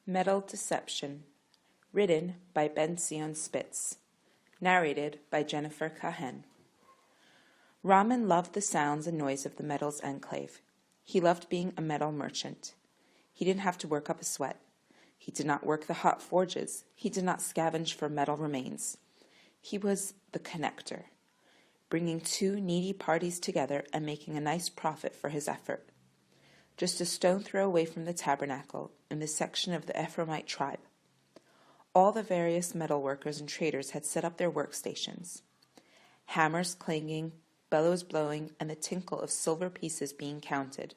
Metal Deception. Written by Ben-Tzion Spitz. Narrated by Jennifer Kahen. Ramin loved the sounds and noise of the metals enclave. He loved being a metal merchant. He didn't have to work up a sweat. He did not work the hot forges. He did not scavenge for metal remains. He was the connector, bringing two needy parties together and making a nice profit for his effort. Just a stone throw away from the tabernacle, in the section of the Ephraimite tribe. All the various metal workers and traders had set up their workstations. Hammers clanging, bellows blowing, and the tinkle of silver pieces being counted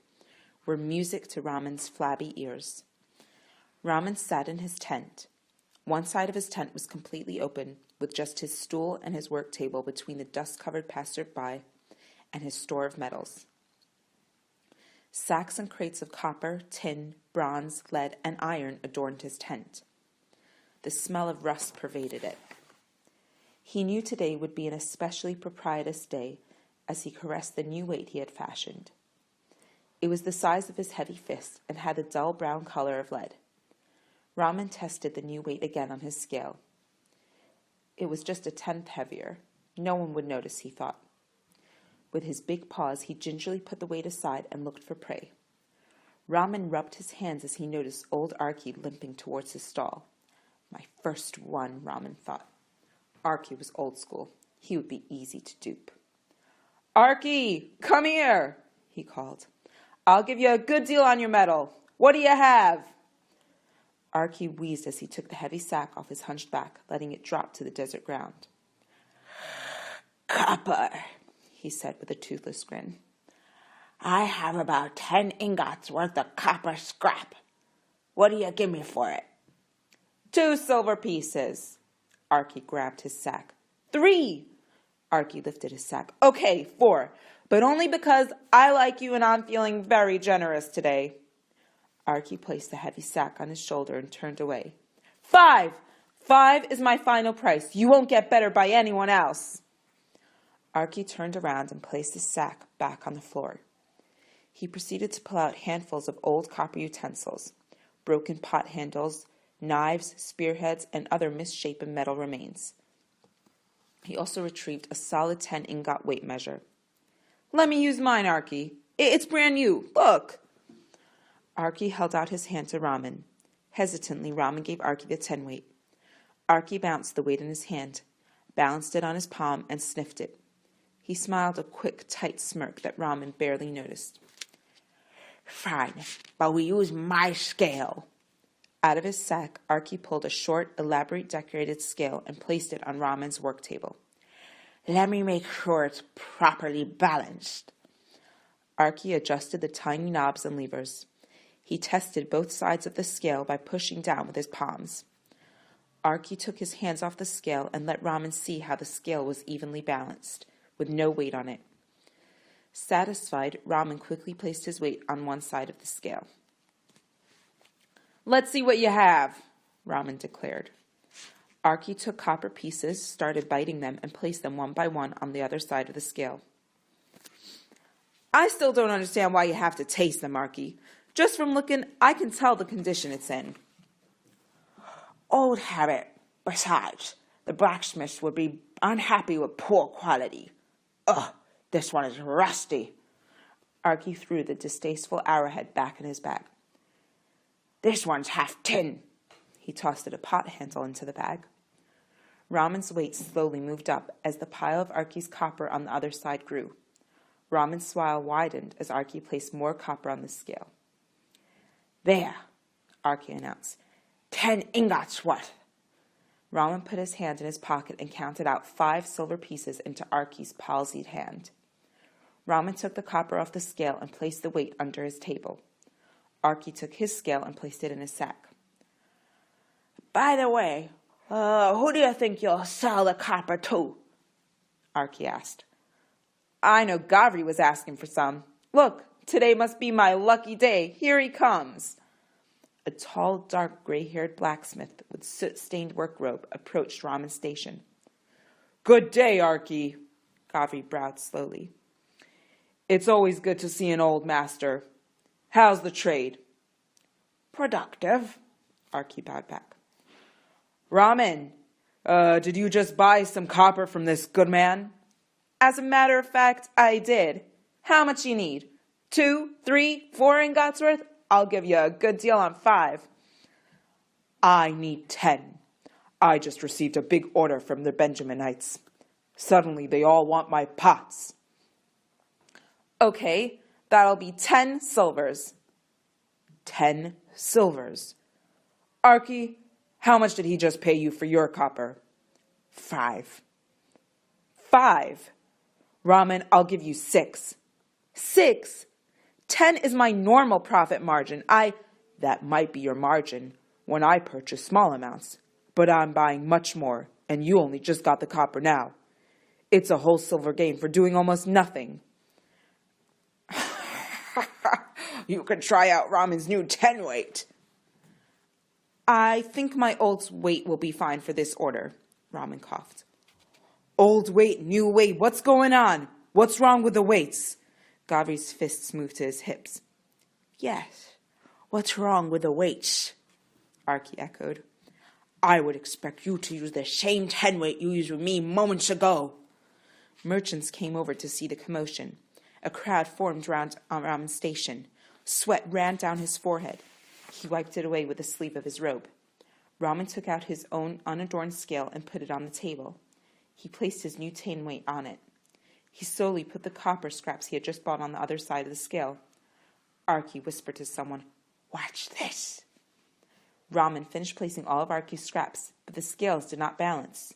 were music to Ramin's flabby ears. Ramin sat in his tent. One side of his tent was completely open, with just his stool and his work table between the dust-covered passer-by and his store of metals. Sacks and crates of copper, tin, bronze, lead, and iron adorned his tent. The smell of rust pervaded it. He knew today would be an especially propitious day as he caressed the new weight he had fashioned. It was the size of his heavy fist and had the dull brown color of lead. Ramin tested the new weight again on his scale. It was just a tenth heavier. No one would notice, he thought. With his big paws, he gingerly put the weight aside and looked for prey. Ramin rubbed his hands as he noticed old Arki limping towards his stall. My first one, Ramin thought. Arki was old school. He would be easy to dupe. Arki, come here, he called. I'll give you a good deal on your metal. What do you have? Arki wheezed as he took the heavy sack off his hunched back, letting it drop to the desert ground. Copper, he said with a toothless grin. I have about 10 ingots worth of copper scrap. What do you give me for it? 2 silver pieces. Arki grabbed his sack. 3. Arki lifted his sack. Okay, 4, but only because I like you and I'm feeling very generous today. Arki placed the heavy sack on his shoulder and turned away. 5! 5 is my final price. You won't get better by anyone else. Arki turned around and placed his sack back on the floor. He proceeded to pull out handfuls of old copper utensils, broken pot handles, knives, spearheads, and other misshapen metal remains. He also retrieved a solid 10 ingot weight measure. Let me use mine, Arki. It's brand new. Look. Arki held out his hand to Ramin. Hesitantly, Ramin gave Arki the 10 weight. Arki bounced the weight in his hand, balanced it on his palm, and sniffed it. He smiled a quick, tight smirk that Ramin barely noticed. Fine, but we use my scale. Out of his sack, Arki pulled a short, elaborate decorated scale and placed it on Ramin's work table. Let me make sure it's properly balanced. Arki adjusted the tiny knobs and levers. He tested both sides of the scale by pushing down with his palms. Arki took his hands off the scale and let Ramin see how the scale was evenly balanced, with no weight on it. Satisfied, Ramin quickly placed his weight on one side of the scale. Let's see what you have, Ramin declared. Arki took copper pieces, started biting them, and placed them one by one on the other side of the scale. I still don't understand why you have to taste them, Arki. Just from looking, I can tell the condition it's in. Old habit. Besides, the blacksmiths would be unhappy with poor quality. Ugh, this one is rusty. Arki threw the distasteful arrowhead back in his bag. This one's half tin. He tossed a pot handle into the bag. Ramin's weight slowly moved up as the pile of Arki's copper on the other side grew. Ramin's smile widened as Arki placed more copper on the scale. There, Arki announced. 10 ingots worth. Ramin put his hand in his pocket and counted out 5 silver pieces into Arki's palsied hand. Ramin took the copper off the scale and placed the weight under his table. Arki took his scale and placed it in his sack. By the way, who do you think you'll sell the copper to? Arki asked. I know Gavri was asking for some. Look, today must be my lucky day. Here he comes. A tall, dark, gray-haired blacksmith with soot-stained work robe approached Ramin's station. Good day, Arki, Gavri bowed slowly. It's always good to see an old master. How's the trade? Productive, Arky bowed back. Ramin, did you just buy some copper from this good man? As a matter of fact, I did. How much you need? 2, 3, 4 ingots worth? I'll give you a good deal on 5. I need 10. I just received a big order from the Benjaminites. Suddenly they all want my pots. Okay, that'll be 10 silvers. 10 silvers. Arky, how much did he just pay you for your copper? 5. 5. Ramin, I'll give you 6. 6? 10 is my normal profit margin. That might be your margin when I purchase small amounts, but I'm buying much more, and you only just got the copper now. It's a whole silver gain for doing almost nothing. You can try out Ramin's new 10 weight. I think my old weight will be fine for this order, Ramin coughed. Old weight, new weight, what's going on? What's wrong with the weights? Gavri's fists moved to his hips. Yes, what's wrong with the weights? Arky echoed. I would expect you to use the same 10 weight you used with me moments ago. Merchants came over to see the commotion. A crowd formed round Ramin's station. Sweat ran down his forehead. He wiped it away with the sleeve of his robe. Ramin took out his own unadorned scale and put it on the table. He placed his new 10 weight on it. He slowly put the copper scraps he had just bought on the other side of the scale. Arky whispered to someone, Watch this. Ramin finished placing all of Arky's scraps, but the scales did not balance.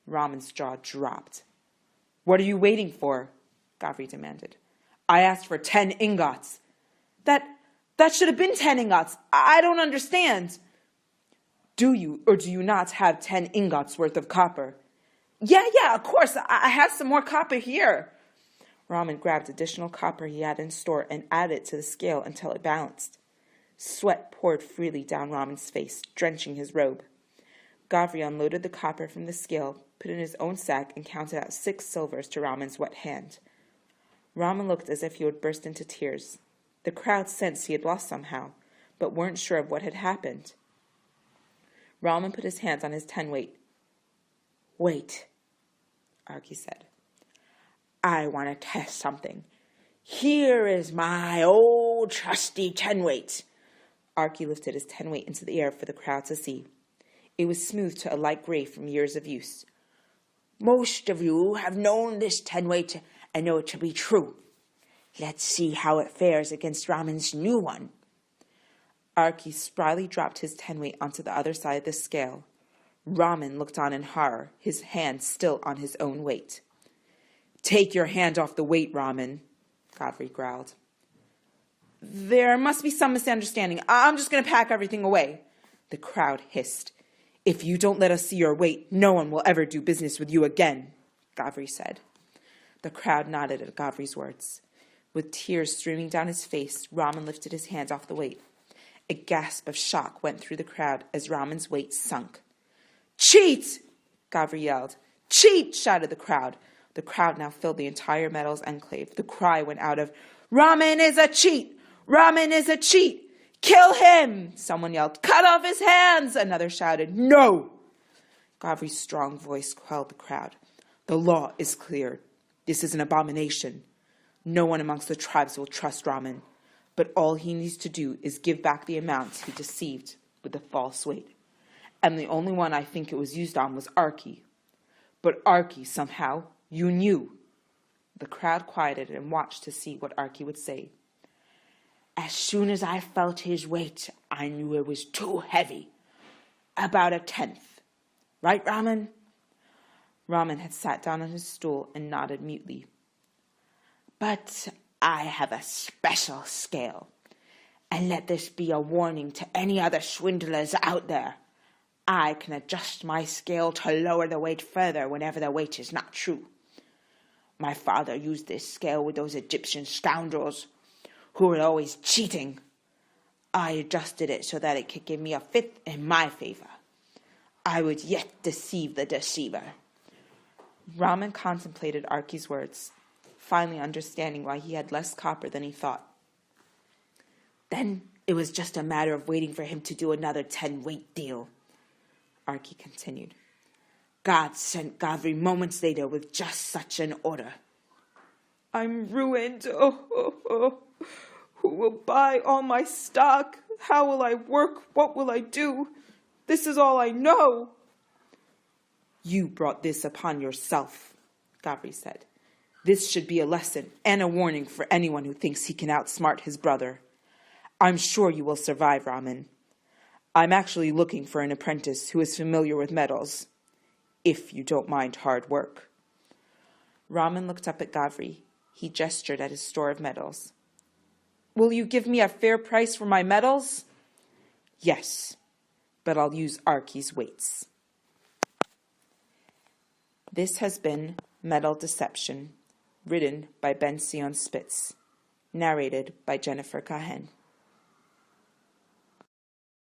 Ramin's jaw dropped. What are you waiting for? Gavri demanded. I asked for 10 ingots. That should have been 10 ingots. I don't understand. Do you or do you not have 10 ingots worth of copper? Yeah, of course. I have some more copper here. Ramin grabbed additional copper he had in store and added it to the scale until it balanced. Sweat poured freely down Ramin's face, drenching his robe. Gavri unloaded the copper from the scale, put it in his own sack, and counted out 6 silvers to Ramin's wet hand. Ramin looked as if he would burst into tears. The crowd sensed he had lost somehow, but weren't sure of what had happened. Ramin put his hands on his 10 weight. Wait, Arky said. I want to test something. Here is my old trusty 10 weight. Arky lifted his 10 weight into the air for the crowd to see. It was smooth to a light gray from years of use. Most of you have known this 10 weight and know it to be true. Let's see how it fares against Ramin's new one. Arky spryly dropped his 10 weight onto the other side of the scale. Ramin looked on in horror, his hand still on his own weight. Take your hand off the weight, Ramin, Gavri growled. There must be some misunderstanding. I'm just going to pack everything away, the crowd hissed. If you don't let us see your weight, no one will ever do business with you again, Gavri said. The crowd nodded at Gavri's words. With tears streaming down his face, Ramin lifted his hand off the weight. A gasp of shock went through the crowd as Ramin's weight sunk. Cheat! Gavri yelled. Cheat! Shouted the crowd. The crowd now filled the entire Metals enclave. The cry went out of, Ramin is a cheat! Ramin is a cheat! Kill him! Someone yelled. Cut off his hands! Another shouted, No! Gavri's strong voice quelled the crowd. The law is clear. This is an abomination. No one amongst the tribes will trust Ramin, but all he needs to do is give back the amounts he deceived with the false weight. And the only one I think it was used on was Arky. But Arky, somehow, you knew. The crowd quieted and watched to see what Arky would say. As soon as I felt his weight, I knew it was too heavy. About 1/10. Right, Ramin? Ramin had sat down on his stool and nodded mutely. But I have a special scale. And let this be a warning to any other swindlers out there. I can adjust my scale to lower the weight further whenever the weight is not true. My father used this scale with those Egyptian scoundrels who were always cheating. I adjusted it so that it could give me 1/5 in my favor. I would yet deceive the deceiver. Ramin contemplated Arky's words, finally understanding why he had less copper than he thought. Then It was just a matter of waiting for him to do another 10-weight deal, Arki continued. God sent Gavri moments later with just such an order. I'm ruined. Oh. Who will buy all my stock? How will I work? What will I do? This is all I know. You brought this upon yourself, Gavri said. This should be a lesson and a warning for anyone who thinks he can outsmart his brother. I'm sure you will survive, Ramin. I'm actually looking for an apprentice who is familiar with metals, if you don't mind hard work. Ramin looked up at Gavri. He gestured at his store of metals. Will you give me a fair price for my metals? Yes, but I'll use Arki's weights. This has been Metal Deception, written by Ben-Tzion Spitz, narrated by Jennifer Kahen.